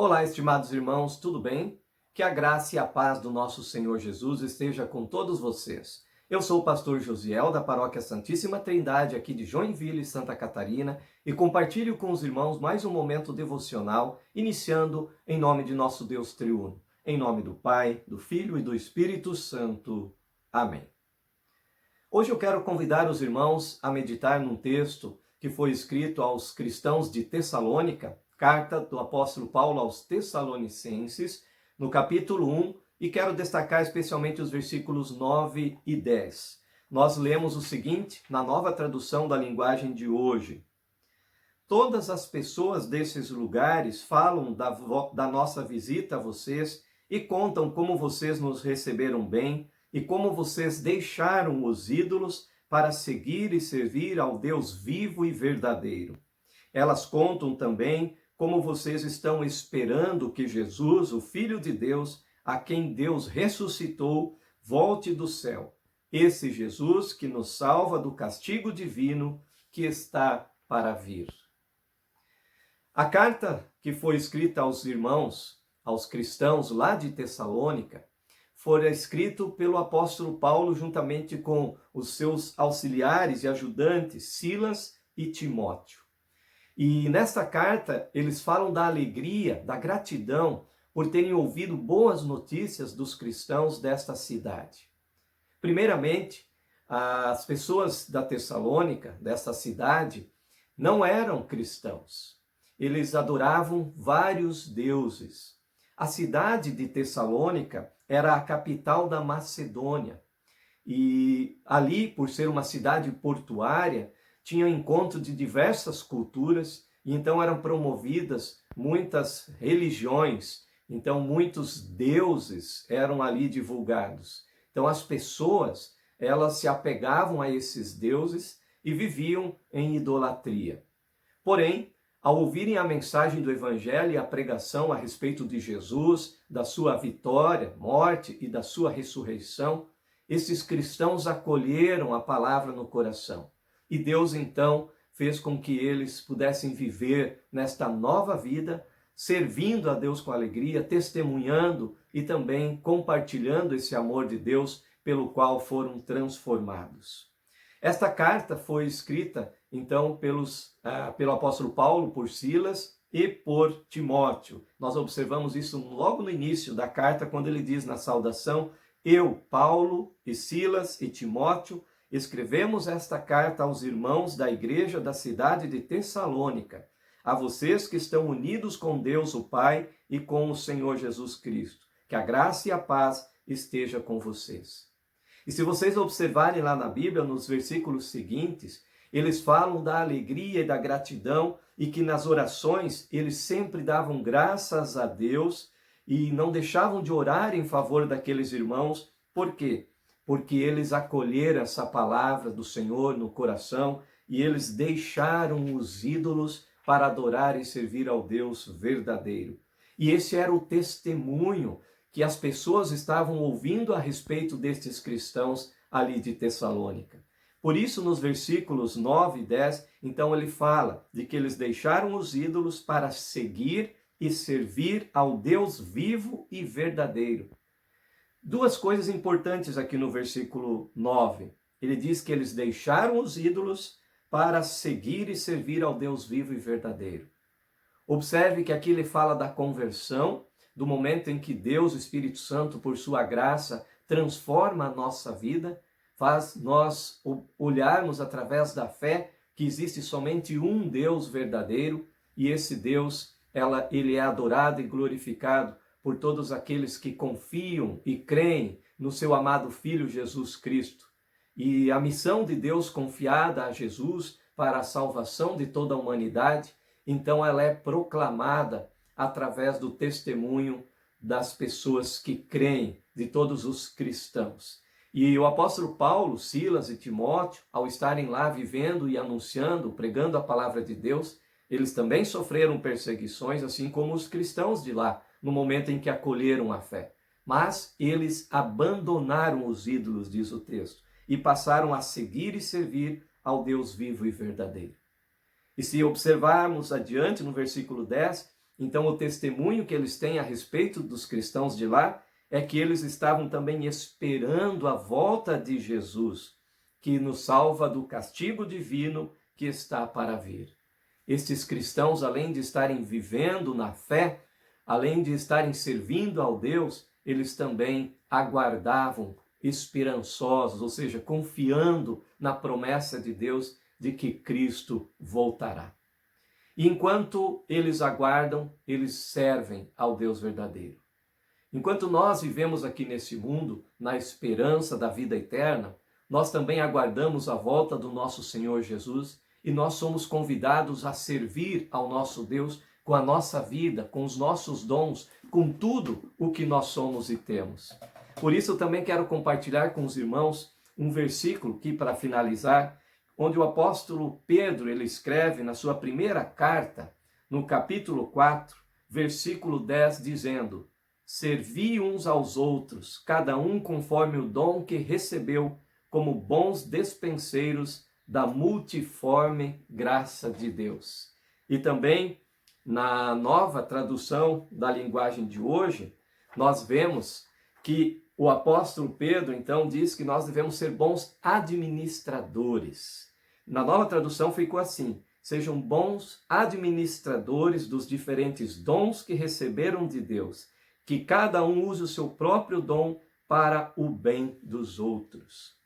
Olá, estimados irmãos, tudo bem? Que a graça e a paz do nosso Senhor Jesus esteja com todos vocês. Eu sou o pastor Josiel, da Paróquia Santíssima Trindade, aqui de Joinville, Santa Catarina, e compartilho com os irmãos mais um momento devocional, iniciando em nome de nosso Deus triuno. Em nome do Pai, do Filho e do Espírito Santo. Amém. Hoje eu quero convidar os irmãos a meditar num texto que foi escrito aos cristãos de Tessalônica, carta do apóstolo Paulo aos Tessalonicenses, no capítulo 1, e quero destacar especialmente os versículos 9 e 10. Nós lemos o seguinte, na nova tradução da linguagem de hoje: Todas as pessoas desses lugares falam da nossa visita a vocês e contam como vocês nos receberam bem e como vocês deixaram os ídolos para seguir e servir ao Deus vivo e verdadeiro. Elas contam também como vocês estão esperando que Jesus, o Filho de Deus, a quem Deus ressuscitou, volte do céu. Esse Jesus que nos salva do castigo divino que está para vir. A carta que foi escrita aos irmãos, aos cristãos lá de Tessalônica, foi escrita pelo apóstolo Paulo juntamente com os seus auxiliares e ajudantes, Silas e Timóteo. E nesta carta eles falam da alegria, da gratidão por terem ouvido boas notícias dos cristãos desta cidade. Primeiramente, as pessoas da Tessalônica, desta cidade, não eram cristãos. Eles adoravam vários deuses. A cidade de Tessalônica era a capital da Macedônia. E ali, por ser uma cidade portuária, tinha encontro de diversas culturas, e então eram promovidas muitas religiões, então muitos deuses eram ali divulgados. Então as pessoas, elas se apegavam a esses deuses e viviam em idolatria. Porém, ao ouvirem a mensagem do Evangelho e a pregação a respeito de Jesus, da sua vitória, morte e da sua ressurreição, esses cristãos acolheram a palavra no coração. E Deus, então, fez com que eles pudessem viver nesta nova vida, servindo a Deus com alegria, testemunhando e também compartilhando esse amor de Deus pelo qual foram transformados. Esta carta foi escrita, então, pelo apóstolo Paulo, por Silas e por Timóteo. Nós observamos isso logo no início da carta, quando ele diz na saudação: Eu, Paulo e Silas e Timóteo, escrevemos esta carta aos irmãos da igreja da cidade de Tessalônica, a vocês que estão unidos com Deus o Pai e com o Senhor Jesus Cristo. Que a graça e a paz esteja com vocês. E se vocês observarem lá na Bíblia, nos versículos seguintes, eles falam da alegria e da gratidão e que nas orações eles sempre davam graças a Deus e não deixavam de orar em favor daqueles irmãos. Por quê? Porque eles acolheram essa palavra do Senhor no coração e eles deixaram os ídolos para adorar e servir ao Deus verdadeiro. E esse era o testemunho que as pessoas estavam ouvindo a respeito destes cristãos ali de Tessalônica. Por isso, nos versículos 9 e 10, então ele fala de que eles deixaram os ídolos para seguir e servir ao Deus vivo e verdadeiro. Duas coisas importantes aqui no versículo 9. Ele diz que eles deixaram os ídolos para seguir e servir ao Deus vivo e verdadeiro. Observe que aqui ele fala da conversão, do momento em que Deus, o Espírito Santo, por sua graça, transforma a nossa vida, faz nós olharmos através da fé que existe somente um Deus verdadeiro, e esse Deus, ele é adorado e glorificado por todos aqueles que confiam e creem no seu amado Filho Jesus Cristo. E a missão de Deus confiada a Jesus para a salvação de toda a humanidade, então ela é proclamada através do testemunho das pessoas que creem, de todos os cristãos. E o apóstolo Paulo, Silas e Timóteo, ao estarem lá vivendo e anunciando, pregando a palavra de Deus, eles também sofreram perseguições, assim como os cristãos de lá, no momento em que acolheram a fé. Mas eles abandonaram os ídolos, diz o texto, e passaram a seguir e servir ao Deus vivo e verdadeiro. E se observarmos adiante no versículo 10, Então, o testemunho que eles têm a respeito dos cristãos de lá é que eles estavam também esperando a volta de Jesus, que nos salva do castigo divino que está para vir. Estes cristãos, além de estarem vivendo na fé, além de estarem servindo ao Deus, eles também aguardavam esperançosos, ou seja, confiando na promessa de Deus de que Cristo voltará. E enquanto eles aguardam, eles servem ao Deus verdadeiro. Enquanto nós vivemos aqui nesse mundo, na esperança da vida eterna, nós também aguardamos a volta do nosso Senhor Jesus e nós somos convidados a servir ao nosso Deus com a nossa vida, com os nossos dons, com tudo o que nós somos e temos. Por isso eu também quero compartilhar com os irmãos um versículo aqui para finalizar, onde o apóstolo Pedro, ele escreve na sua primeira carta, no capítulo 4, versículo 10, dizendo: servi uns aos outros, cada um conforme o dom que recebeu, como bons despenseiros da multiforme graça de Deus. E também, na nova tradução da linguagem de hoje, nós vemos que o apóstolo Pedro, então, diz que nós devemos ser bons administradores. Na nova tradução ficou assim: sejam bons administradores dos diferentes dons que receberam de Deus, que cada um use o seu próprio dom para o bem dos outros.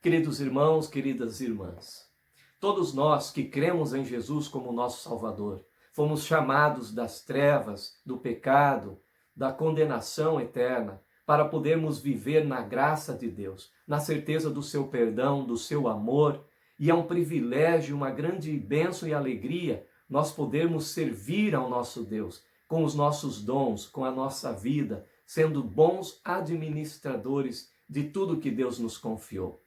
Queridos irmãos, queridas irmãs, todos nós que cremos em Jesus como nosso Salvador, fomos chamados das trevas, do pecado, da condenação eterna, para podermos viver na graça de Deus, na certeza do seu perdão, do seu amor. E é um privilégio, uma grande bênção e alegria nós podermos servir ao nosso Deus com os nossos dons, com a nossa vida, sendo bons administradores de tudo que Deus nos confiou.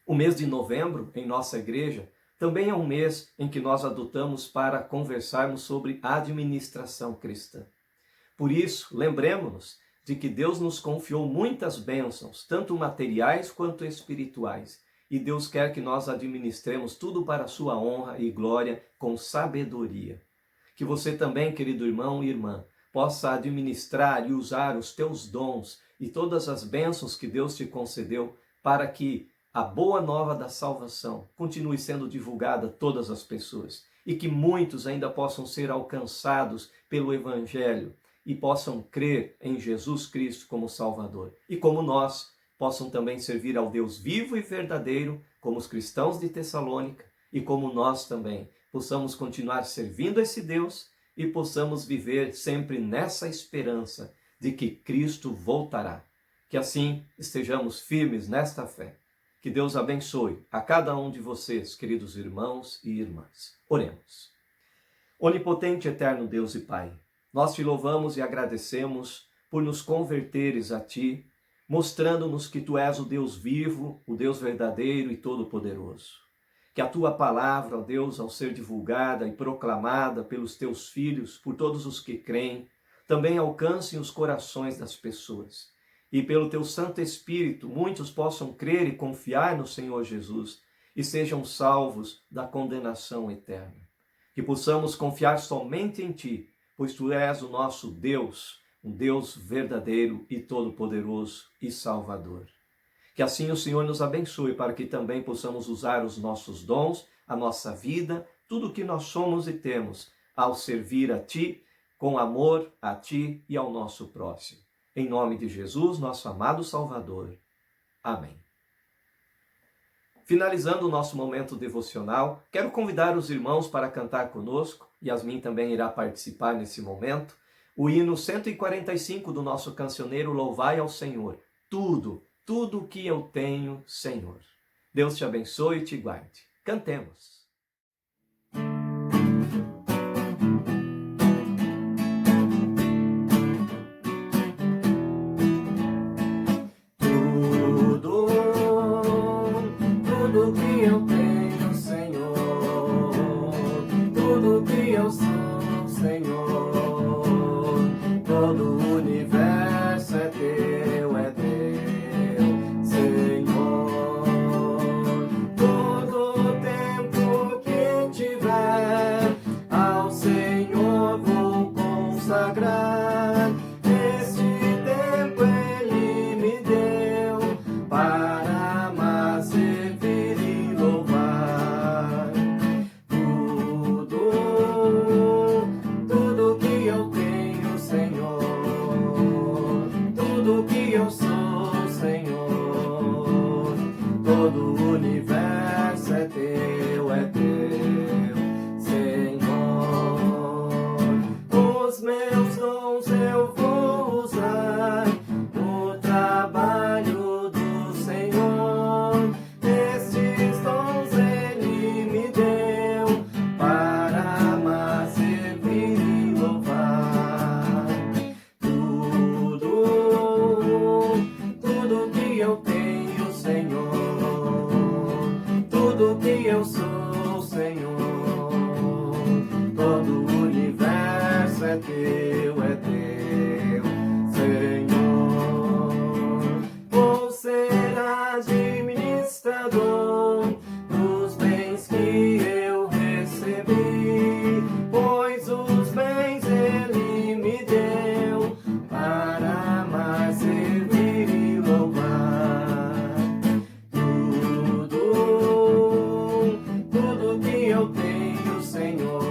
O mês de novembro, em nossa igreja, também é um mês em que nós adotamos para conversarmos sobre administração cristã. Por isso, lembremos-nos de que Deus nos confiou muitas bênçãos, tanto materiais quanto espirituais, e Deus quer que nós administremos tudo para a sua honra e glória com sabedoria. Que você também, querido irmão e irmã, possa administrar e usar os teus dons e todas as bênçãos que Deus te concedeu para que a boa nova da salvação continue sendo divulgada a todas as pessoas e que muitos ainda possam ser alcançados pelo Evangelho e possam crer em Jesus Cristo como Salvador. E como nós, possam também servir ao Deus vivo e verdadeiro, como os cristãos de Tessalônica, e como nós também possamos continuar servindo a esse Deus e possamos viver sempre nessa esperança de que Cristo voltará. Que assim estejamos firmes nesta fé. Que Deus abençoe a cada um de vocês, queridos irmãos e irmãs. Oremos. Onipotente, eterno Deus e Pai, nós te louvamos e agradecemos por nos converteres a Ti, mostrando-nos que Tu és o Deus vivo, o Deus verdadeiro e todo-poderoso. Que a Tua palavra, ó Deus, ao ser divulgada e proclamada pelos Teus filhos, por todos os que creem, também alcance os corações das pessoas. E pelo Teu Santo Espírito, muitos possam crer e confiar no Senhor Jesus e sejam salvos da condenação eterna. Que possamos confiar somente em Ti, pois Tu és o nosso Deus, um Deus verdadeiro e todo-poderoso e Salvador. Que assim o Senhor nos abençoe para que também possamos usar os nossos dons, a nossa vida, tudo o que nós somos e temos, ao servir a Ti, com amor a Ti e ao nosso próximo. Em nome de Jesus, nosso amado Salvador. Amém. Finalizando o nosso momento devocional, quero convidar os irmãos para cantar conosco, Yasmin também irá participar nesse momento, o hino 145 do nosso cancioneiro Louvai ao Senhor, tudo o que eu tenho, Senhor. Deus te abençoe e te guarde. Cantemos. Tudo que eu tenho, Senhor, tudo que eu sou, Senhor, todo o universo é teu, Senhor. Todo tempo consagrar. Este tempo Ele me deu para amar, servir e louvar. Tudo que eu tenho, Senhor, tudo que eu sou, Senhor, todo o universo é teu, Senhor. Os meus dons eu vou usar no trabalho do Senhor. Estes dons Ele me deu para amar, servir e louvar. Tudo que eu tenho, Senhor, tudo que eu sou, Senhor, todo o universo é teu, Senhor. Vou ser administrador dos bens que eu recebi, pois os bens Ele me deu para amar, servir e louvar. Tudo que eu tenho, Senhor,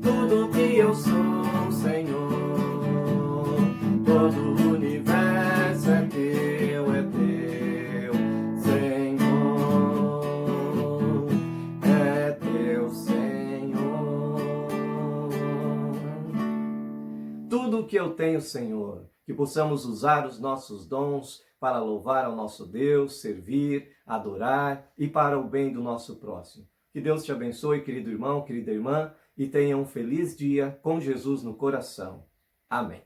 tudo que eu sou, Senhor, todo o universo é teu, Senhor, é teu, Senhor. Tudo que eu tenho, Senhor, que possamos usar os nossos dons para louvar ao nosso Deus, servir, adorar e para o bem do nosso próximo. Que Deus te abençoe, querido irmão, querida irmã, e tenha um feliz dia com Jesus no coração. Amém.